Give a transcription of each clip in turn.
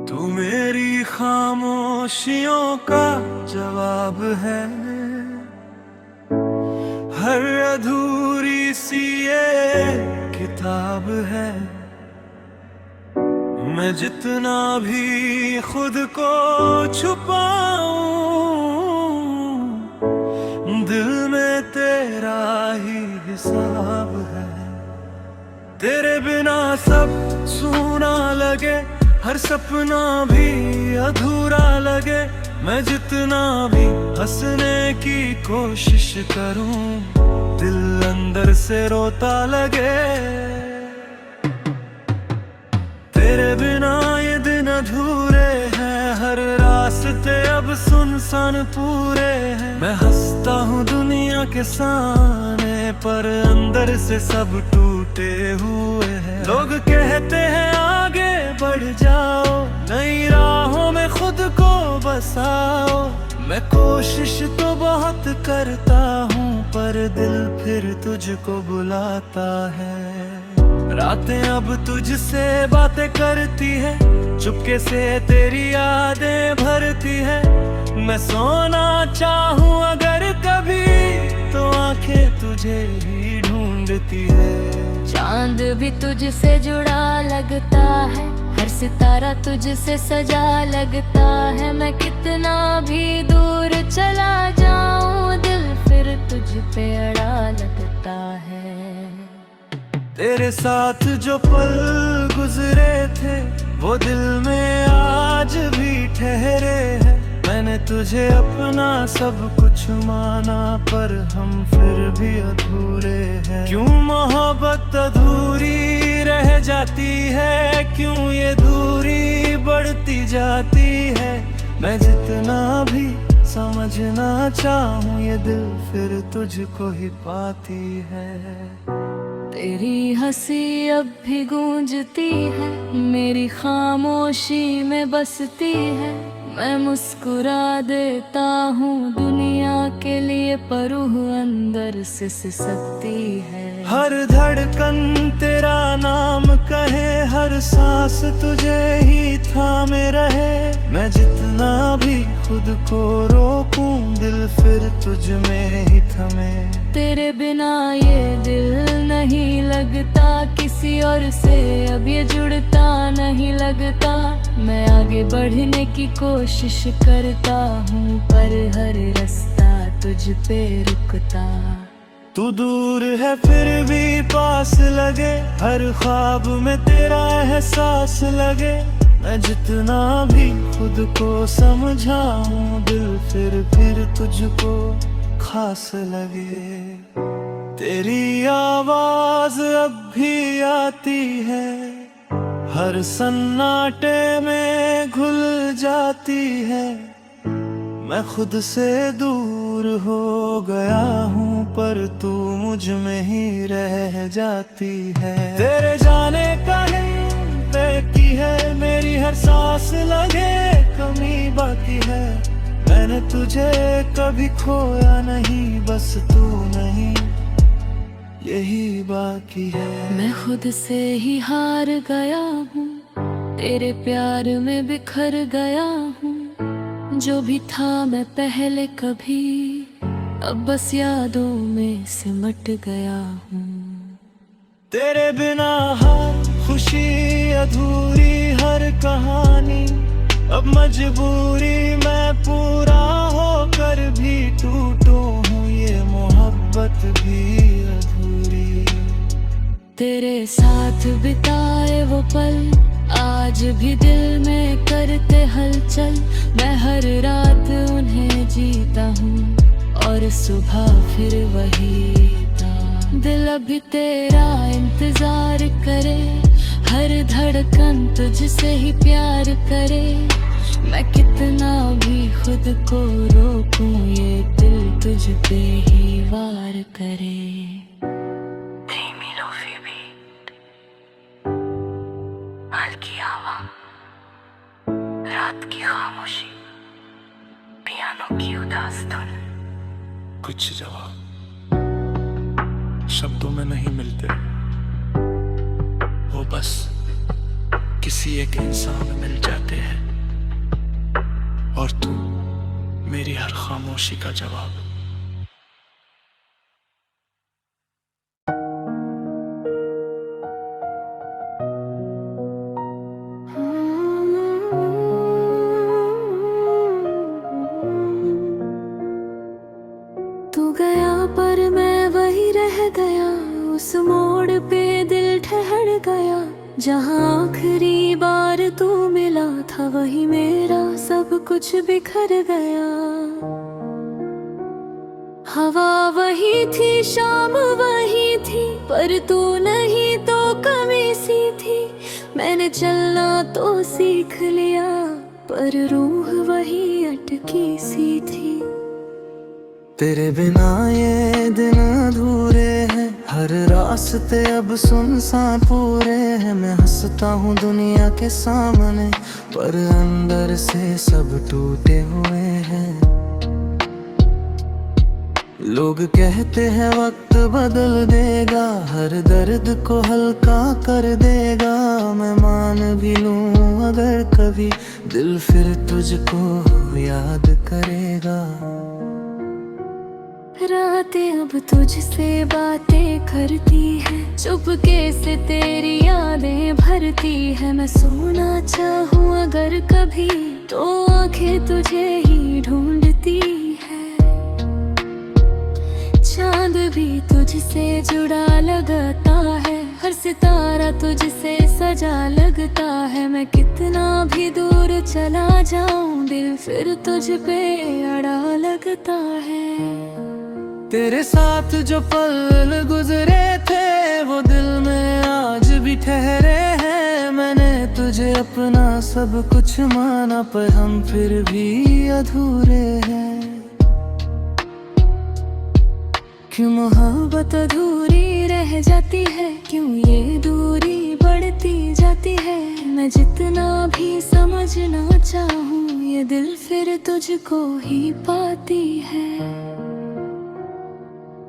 तू मेरी खामोशियों का जवाब है, हर अधूरी सी ये किताब है। मैं जितना भी खुद को छुपाऊं, दिल में तेरा ही हिसाब है। तेरे बिना सब सूना लगे, हर सपना भी अधूरा लगे। मैं जितना भी हंसने की कोशिश करूं, दिल अंदर से रोता लगे। तेरे बिना ये दिन अधूरे हैं, हर रास्ते अब सुनसान पूरे हैं। मैं हंसता हूँ दुनिया के सामने, पर अंदर से सब टूटे हुए हैं। लोग कहते हैं आगे बढ़ जाओ, नई राहों में खुद को बसाओ। मैं कोशिश तो बहुत करता हूँ, पर दिल फिर तुझको बुलाता है। रातें अब तुझसे बातें करती है, चुपके से तेरी यादें भरती है। मैं सोना चाहूँ अगर कभी, तो आंखें तुझे ही ढूंढती है। चांद भी तुझसे जुड़ा लगता है, हर सितारा तुझसे सजा लगता है। मैं कितना भी दूर चला जाऊं, दिल फिर तुझ पे अड़ा लगता है। तेरे साथ जो पल गुजरे थे, वो दिल में आज भी ठहरे हैं। मैंने तुझे अपना सब कुछ माना, पर हम फिर भी अधूरे हैं। क्यों मोहब्बत अधूरी रह जाती है, क्यों ये दूरी बढ़ती जाती है। मैं जितना भी समझना चाहूँ, ये दिल फिर तुझको ही पाती है। तेरी हंसी अब भी गूंजती है, मेरी खामोशी में बसती है। मैं मुस्कुरा देता हूँ दुनिया के लिए, पर रूह अंदर से सिसकती है। हर धड़कन तेरा नाम कहे, हर सांस तुझे ही थामे रहे। मैं जितना भी खुद को रोकूं, दिल फिर तुझ में ही थमे। तेरे बिना ये दिल नहीं लगता, किसी और से अब ये जुड़ता नहीं लगता। मैं आगे बढ़ने की कोशिश करता हूँ, पर हर रास्ता तुझ पे रुकता। तू दूर है फिर भी पास लगे, हर ख्वाब में तेरा एहसास लगे। मैं जितना भी खुद को समझाऊं, दिल फिर तुझको खास लगे। तेरी आवाज अब भी आती है, हर सन्नाटे में घुल जाती है। मैं खुद से दूर हो गया हूँ, पर तू मुझ में ही रह जाती है। तेरे जाने का की है, मेरी हर सांस लगे कमी बाकी है। मैंने तुझे कभी खोया नहीं, बस तू नहीं यही बाकी है। मैं खुद से ही हार गया हूँ, तेरे प्यार में बिखर गया हूँ। जो भी था मैं पहले कभी, अब बस यादों में सिमट गया हूँ। तेरे बिना हर खुशी अधूरी, हर कहानी अब मजबूरी। मैं पूरा होकर भी टूटूं हूँ, ये मोहब्बत भी अधूरी। तेरे साथ बिताए वो पल आज भी दिल में करते हलचल। मैं हर रात उन्हें जीता हूँ, और सुबह फिर वही था। दिल अभी तेरा इंतजार करे, हर धड़कन तुझसे ही प्यार करे। मैं कितना भी खुद को रोकूं, ये दिल तुझ पे ही वार करे। हल्की हवा, रात की खामोशी, पियानो की उदास धुन। कुछ जवाब शब्दों में नहीं मिलते, वो बस किसी एक इंसान में मिल जाते हैं। खामोशी का जवाब। तू गया पर मैं वही रह गया, उस मोड़ पे दिल ठहर गया। जहाँ आखिरी बार तू मिला था वही मेरा सब कुछ बिखर गया। हवा वही थी, शाम वही थी, पर तू नहीं तो कमी सी थी। मैंने चलना तो सीख लिया, पर रूह वही अटकी सी थी। तेरे बिना ये दिन अधूरे हैं, हर रास्ते अब सुनसान पूरे हैं। मैं हंसता हूँ दुनिया के सामने, पर अंदर से सब टूटे हुए हैं। लोग कहते हैं वक्त बदल देगा, हर दर्द को हल्का कर देगा। मैं मान भी लूं अगर कभी दिल फिर तुझको याद करेगा। रातें अब तुझसे बातें करती है, चुपके से तेरी यादें भरती है। मैं सोना चाहूँ अगर कभी तो आंखें तुझे ही ढूंढती है। चांद भी तुझसे जुड़ा लगता है, हर सितारा तुझसे सजा लगता है। मैं कितना भी दूर चला जाऊं, दिल फिर तुझ पे अड़ा लगता है। तेरे साथ जो पल गुजरे थे वो दिल में आज भी ठहरे हैं। मैंने तुझे अपना सब कुछ माना, पर हम फिर भी अधूरे हैं। क्यों मोहब्बत अधूरी रह जाती है, क्यों ये दूरी बढ़ती जाती है। मैं जितना भी समझना चाहूँ, ये दिल फिर तुझको ही पाती है।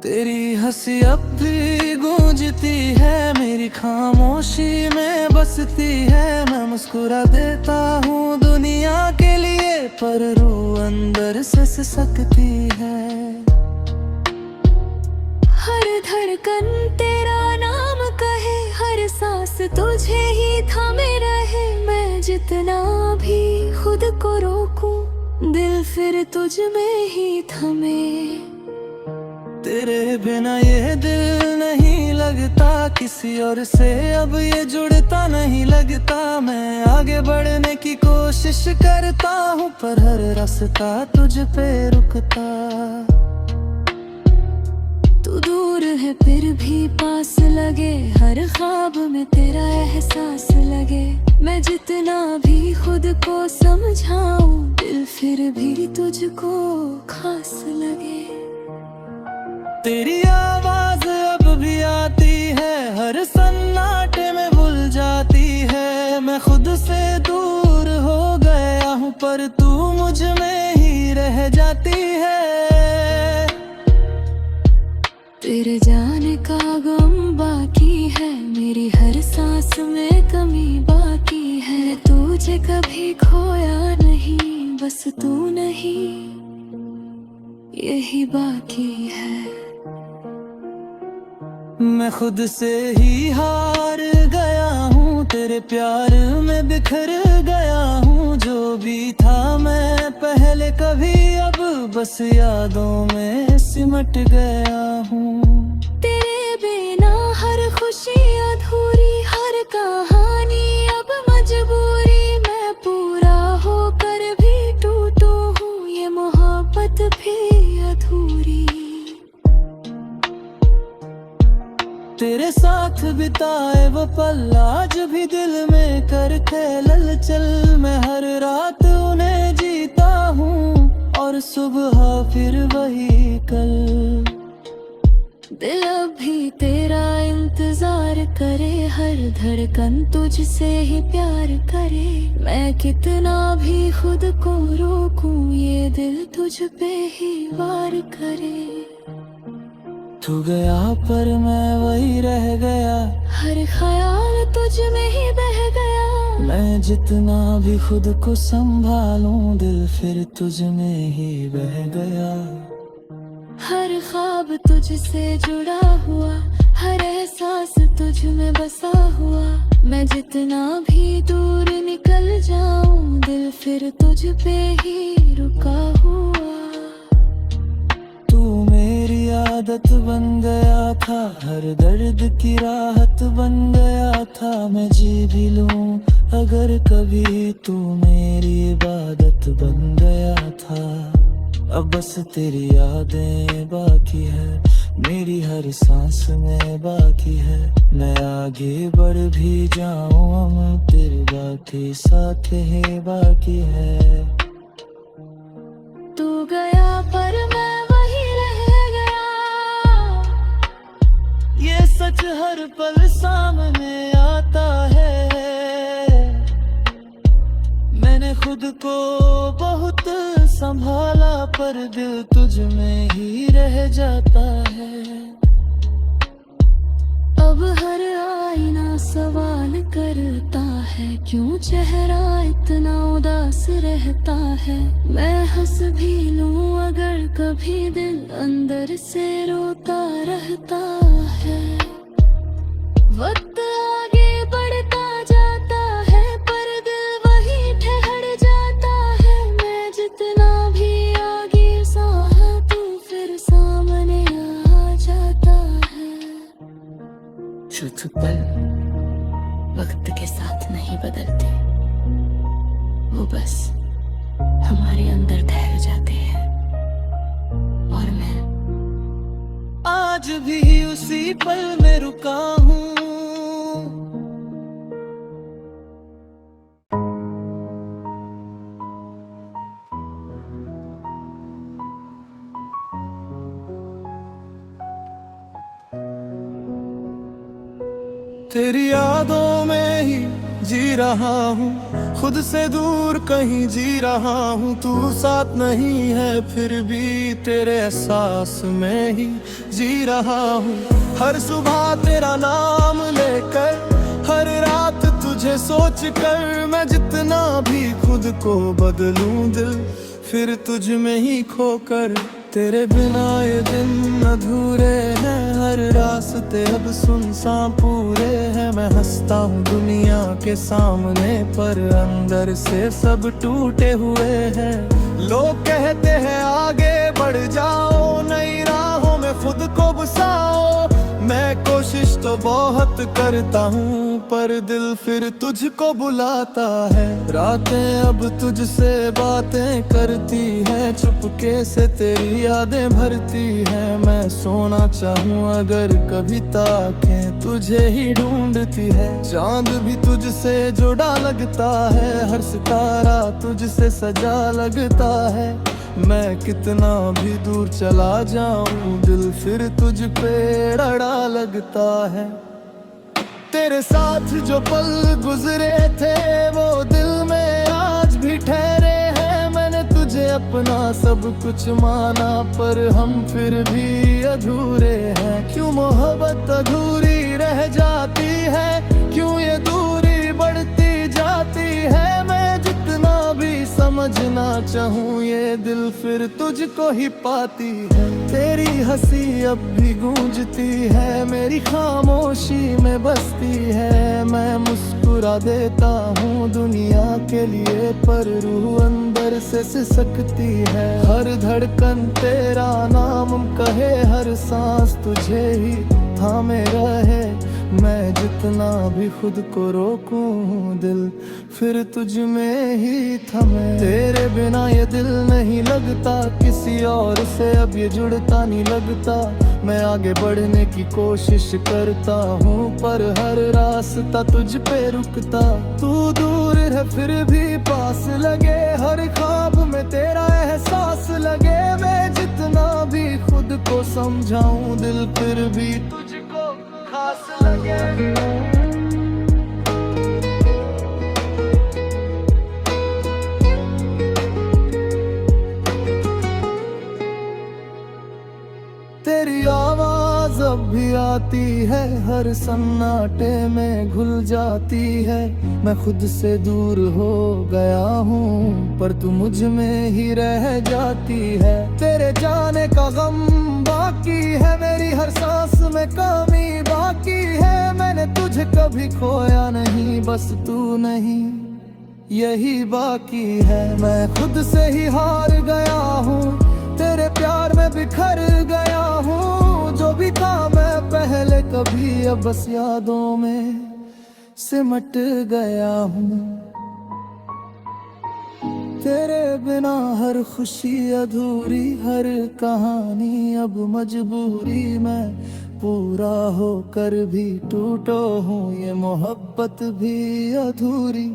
तेरी हंसी अब भी गूंजती है, मेरी खामोशी में बसती है। मैं मुस्कुरा देता हूँ दुनिया के लिए, पर रूह अंदर से सिसकती है। हर धड़कन तेरा नाम कहे, हर सांस तुझे ही थामे रहे। मैं जितना भी खुद को रोकूं, दिल फिर तुझ में ही थमे। तेरे बिना ये दिल नहीं लगता, किसी और से अब ये जुड़ता नहीं लगता। मैं आगे बढ़ने की कोशिश करता हूँ, पर हर रास्ता तुझ पे रुकता। तू दूर है फिर भी पास लगे, हर ख्वाब में तेरा एहसास लगे। मैं जितना भी खुद को समझाऊं, दिल फिर भी तुझको खास लगे। तेरी आवाज अब भी आती है, हर सन्नाटे में भूल जाती है। मैं खुद से दूर हो गया हूँ, पर तू मुझ में ही रह जाती है। तेरे जाने का गम बाकी है, मेरी हर सांस में कमी बाकी है। तुझे कभी खोया नहीं, बस तू नहीं यही बाकी है। मैं खुद से ही हार गया हूँ, तेरे प्यार में बिखर गया हूँ। जो भी था मैं पहले कभी, अब बस यादों में सिमट गया हूँ। तेरे बिना हर खुशी अधूरी, हर कहानी अब मजबूरी। मैं पूरा होकर भी टूटू हूँ, ये मोहब्बत भी अधूरी। तेरे साथ बिताए वो पल आज भी दिल में करके हलचल। मैं हर रात उन्हें जीता हूँ, और सुबह फिर वही कल। दिल अभी तेरा इंतजार करे, हर धड़कन तुझसे ही प्यार करे। मैं कितना भी खुद को रोकूं, ये दिल तुझ पे ही वार करे। तू गया पर मैं वही रह गया, हर ख्याल तुझ में ही बह गया। मैं जितना भी खुद को संभालूं, दिल फिर तुझ में ही बह गया। हर ख्वाब तुझसे जुड़ा हुआ, हर एहसास तुझ में बसा हुआ। मैं जितना भी दूर निकल जाऊं, दिल फिर तुझ पे ही रुका हुआ। तू मेरी आदत बन गया था, हर दर्द की राहत बन गया था। मैं जी भी लूं अगर कभी, तू मेरी इबादत बन गया था। अब बस तेरी यादें बाकी है, मेरी हर सांस में बाकी है। मैं आगे बढ़ भी जाऊं, हम तेरे बाकी साथ ही बाकी है। तू गया पर मैं वही रह गया, ये सच हर पल सामने आता है। मैंने खुद को बहुत संभाला, पर दिल तुझ में ही रह जाता है। अब हर आईना सवाल करता है, क्यों चेहरा इतना उदास रहता है। मैं हंस भी लूं अगर कभी, दिल अंदर से रोता रहता है। वक्त आगे बढ़ता जाता है, पर दिल वही ठहर जाता है। मैं जितना भी आगे सहा, तू फिर सामने आ जाता है। कुछ पल वक्त के साथ नहीं बदलते, वो बस हमारे अंदर ठहर जाते हैं। और मैं आज भी उसी पल में रुका हूँ। तेरी यादों में ही जी रहा हूँ, खुद से दूर कहीं जी रहा हूँ। तू साथ नहीं है फिर भी तेरे एहसास में ही जी रहा हूँ। हर सुबह तेरा नाम लेकर, हर रात तुझे सोच कर। मैं जितना भी खुद को बदलूं, दिल फिर तुझ में ही खोकर। तेरे बिना ये दिन अधूरे हैं, हर रास्ते अब सुनसान पूरे हैं। मैं हंसता हूँ दुनिया के सामने, पर अंदर से सब टूटे हुए हैं। लोग कहते हैं आगे बढ़ जाओ, नई राहों में खुद को बसाओ। मैं कोशिश तो बहुत करता हूँ, पर दिल फिर तुझको बुलाता है। रातें अब तुझसे बातें करती हैं, चुपके से तेरी यादें भरती हैं। मैं सोना चाहूँ अगर कभी, ताकें तुझे ही ढूंढती है। चांद भी तुझसे जुड़ा लगता है, हर सितारा तुझसे सजा लगता है। मैं कितना भी दूर चला जाऊं, दिल फिर तुझ पे अड़ा लगता है। तेरे साथ जो पल गुजरे थे, वो दिल में आज भी ठहरे हैं। मैंने तुझे अपना सब कुछ माना, पर हम फिर भी अधूरे हैं। क्यों मोहब्बत अधूरी रह जाती है, क्यों ये दूरी बढ़ती जाती है। मैं जितना भी समझना चाहूँ, ये दिल फिर तुझको ही पाती है। तेरी हंसी अब भी गूंजती है, मेरी खामोशी में बसती है। मैं मुस्कुरा देता हूँ दुनिया के लिए, पर रूह अंदर से सिसकती है। हर धड़कन तेरा नाम कहे, हर सांस तुझे ही थामे रहे। मैं जितना भी खुद को रोकूं, दिल फिर तुझ में ही थमे। तेरे बिना ये दिल नहीं लगता, किसी और से अब ये जुड़ता नहीं लगता। मैं आगे बढ़ने की कोशिश करता हूँ, पर हर रास्ता तुझ पे रुकता। तू दूर है फिर भी पास लगे, हर ख्वाब में तेरा एहसास लगे। मैं जितना भी खुद को समझाऊं, दिल फिर भी तुझको खास लगे। तेरी आवाज अब भी आती है, हर सन्नाटे में घुल जाती है। मैं खुद से दूर हो गया हूँ पर तू मुझ में ही रह जाती है। तेरे जाने का गम बाकी है, मेरी हर सांस में कमी बाकी है। मैंने तुझे कभी खोया नहीं, बस तू नहीं यही बाकी है। मैं खुद से ही हार गया हूँ, तेरे प्यार में बिखर गया हूँ। जो भी था मैं पहले कभी, अब बस यादों में सिमट गया हूँ। तेरे बिना हर खुशी अधूरी, हर कहानी अब मजबूरी। मैं पूरा होकर भी टूटो हूँ, ये मोहब्बत भी अधूरी।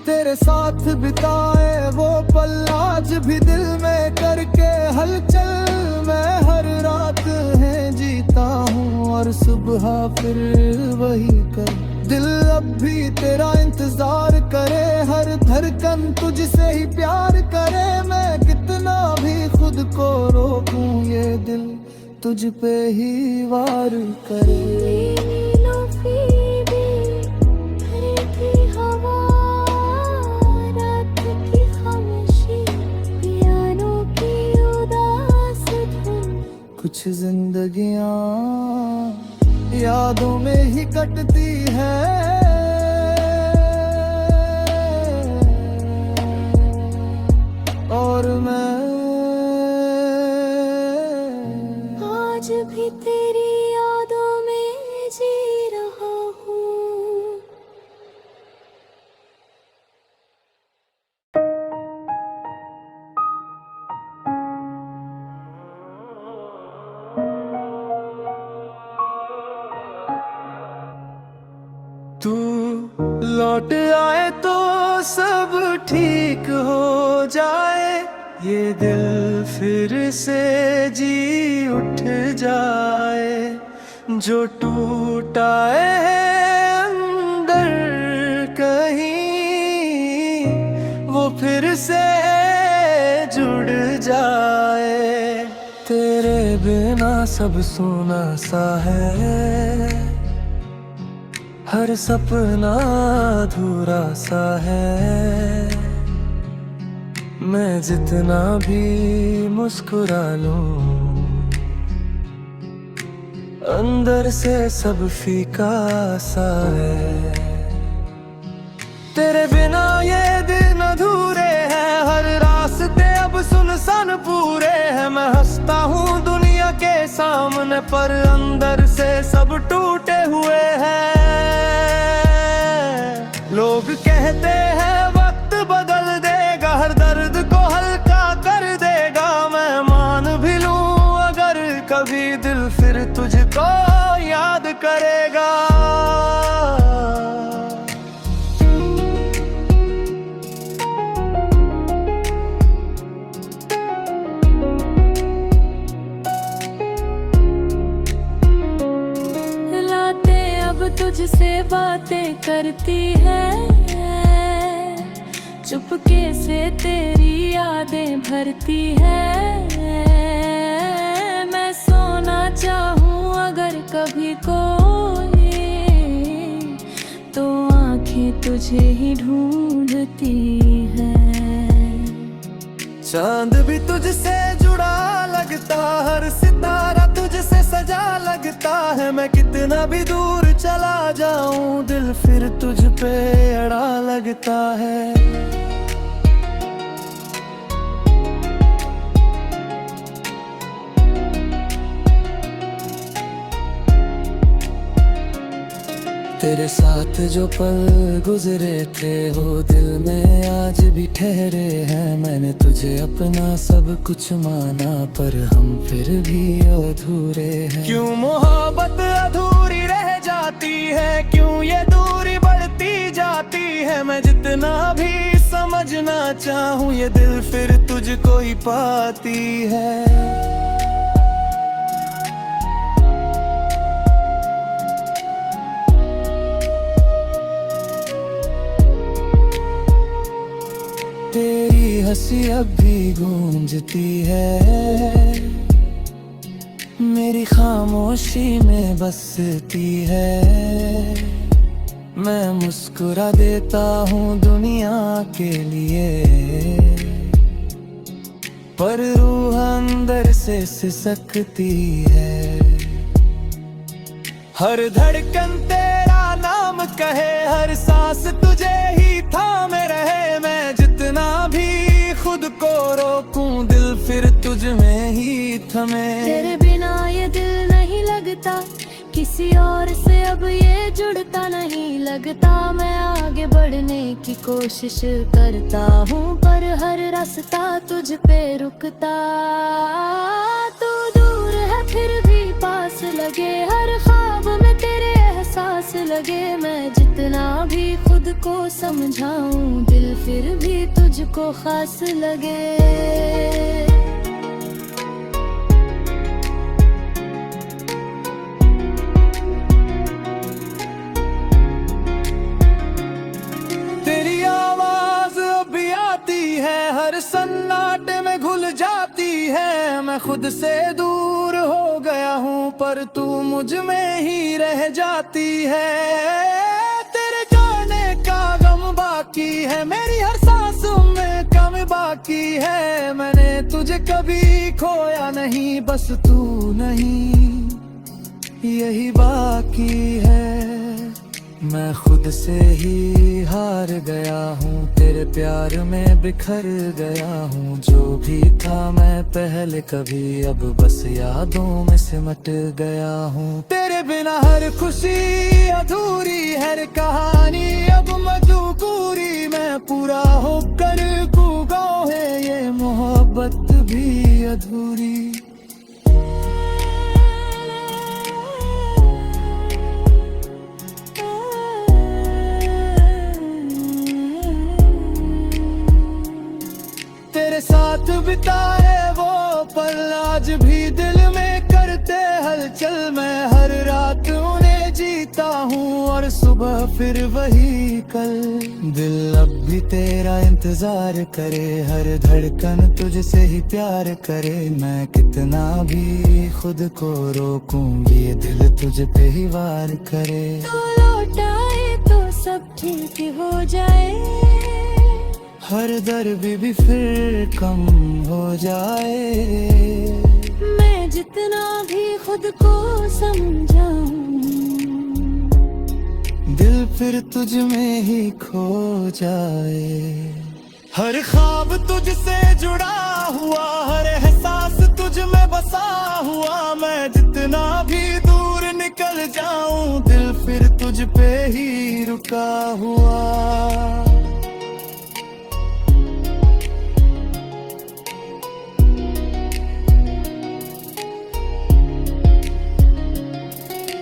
तेरे साथ बिताए वो पल आज भी दिल में करके हलचल। मैं हर रात है जीता हूँ और सुबह फिर वही कर। दिल अब भी तेरा इंतजार करे, हर धड़कन तुझसे ही प्यार करे। मैं कितना भी खुद को रोकूं, ये दिल तुझ पे ही वार करे। कुछ जिंदगियां यादों में ही कटती है, और मैं आज भी तेरी यादों में जी रहा हूँ। तू लौट आए तो सब ठीक हो जाए, ये दिल फिर से जी उठ जाए। जो टूटा है अंदर कहीं, वो फिर से जुड़ जाए। तेरे बिना सब सुना सा है, हर सपना अधूरा सा है। मैं जितना भी मुस्कुरा लूं, अंदर से सब फीका सा है। तेरे बिना ये दिन अधूरे हैं, हर रास्ते अब सुनसान पूरे हैं। मैं हंसता हूँ दुनिया के सामने, पर अंदर से सब टूटे हुए हैं। लोग कहते हैं वक्त बदल देगा, हर दर्द को हल्का कर देगा। मैं मान भी लूं अगर कभी दिल फिर तुझको याद करेगा। रातें अब तुझसे बातें करती है, चुपके से तेरी यादें भरती है। मैं सोना चाहूँ अगर कभी कोई, तो आंखें तुझे ही ढूंढती है। चांद भी तुझसे जुड़ा लगता, हर सितारा तुझसे सजा लगता है। मैं कितना भी दूर चला जाऊं, दिल फिर तुझ पे अड़ा लगता है। तेरे साथ जो पल गुजरे थे, वो दिल में आज भी ठहरे हैं। मैंने तुझे अपना सब कुछ माना, पर हम फिर भी अधूरे हैं। क्यों मोहब्बत अधूरी रह जाती है, क्यों ये दूरी बढ़ती जाती है। मैं जितना भी समझना चाहूँ, ये दिल फिर तुझको ही पाती है। तेरी हंसी अब भी गूंजती है, मेरी खामोशी में बसती है, मैं मुस्कुरा देता हूँ दुनिया के लिए, पर रूह अंदर से सिसकती है। हर धड़कन तेरा नाम कहे, हर सांस तुझे ही थामे रहे, मैं जितना भी खुद को रोकूं दिल फिर तुझ में ही थमे। तेरे बिना ये दिल नहीं लगता, किसी और से अब ये जुड़ता नहीं लगता। मैं आगे बढ़ने की कोशिश करता हूँ, पर हर रास्ता तुझ पे रुकता। तू दूर है फिर भी पास लगे, हर ख्वाब में तेरे एहसास लगे। मैं जितना भी खुद को समझाऊं दिल फिर भी तुझको खास लगे। हर सन्नाटे में घुल जाती है, मैं खुद से दूर हो गया हूँ पर तू मुझ में ही रह जाती है। तेरे जाने का गम बाकी है, मेरी हर सांस में कम बाकी है। मैंने तुझे कभी खोया नहीं, बस तू नहीं यही बाकी है। मैं खुद से ही हार गया हूँ, तेरे प्यार में बिखर गया हूँ। जो भी था मैं पहले कभी, अब बस यादों में सिमट गया हूँ। तेरे बिना हर खुशी अधूरी, हर कहानी अब मजबूरी। मैं पूरा होकर गूंगा है, ये मोहब्बत भी अधूरी। तेरे साथ बिताए वो पल आज भी दिल में करते हलचल। मैं हर रात उन्हें जीता हूँ और सुबह फिर वही कल। दिल अब भी तेरा इंतजार करे, हर धड़कन तुझसे ही प्यार करे। मैं कितना भी खुद को रोकूं ये दिल तुझ पे ही वार करे। तू लौट आए तो सब ठीक हो जाए, हर दर्द भी फिर कम हो जाए। मैं जितना भी खुद को समझाऊं दिल फिर तुझ में ही खो जाए। हर ख्वाब तुझसे जुड़ा हुआ, हर एहसास तुझ में बसा हुआ। मैं जितना भी दूर निकल जाऊं दिल फिर तुझ पे ही रुका हुआ।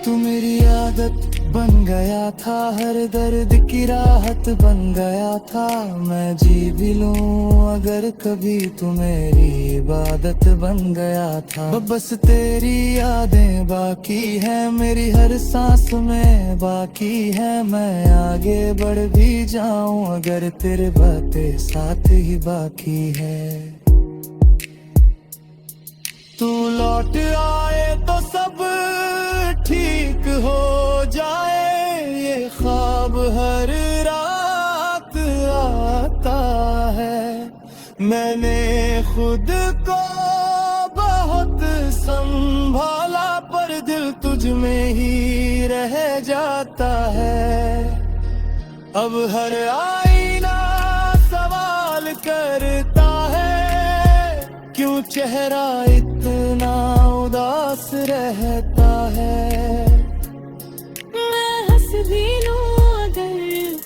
तू मेरी आदत बन गया था, हर दर्द की राहत बन गया था। मैं जी भी लूं अगर कभी तू मेरी इबादत बन गया था। बस तेरी यादें बाकी है, मेरी हर सांस में बाकी है। मैं आगे बढ़ भी जाऊं अगर तेरे बातें साथ ही बाकी है। तू लौट आए तो सब ठीक हो जाए, ये ख्वाब हर रात आता है। मैंने खुद को बहुत संभाला पर दिल तुझ में ही रह जाता है। अब हर आईना सवाल करता है, क्यों चेहरा इतना उदास रहता है। मैं हंस भी लूं अगर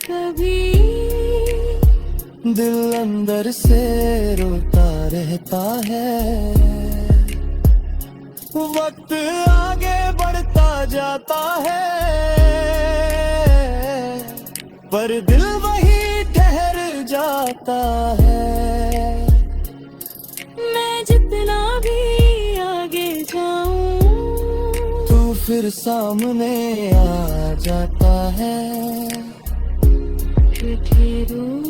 कभी, दिल अंदर से रोता रहता है। वक्त आगे बढ़ता जाता है पर दिल वही ठहर जाता है। मैं जितना भी आगे जाऊं तू फिर सामने आ जाता है। ठहरूं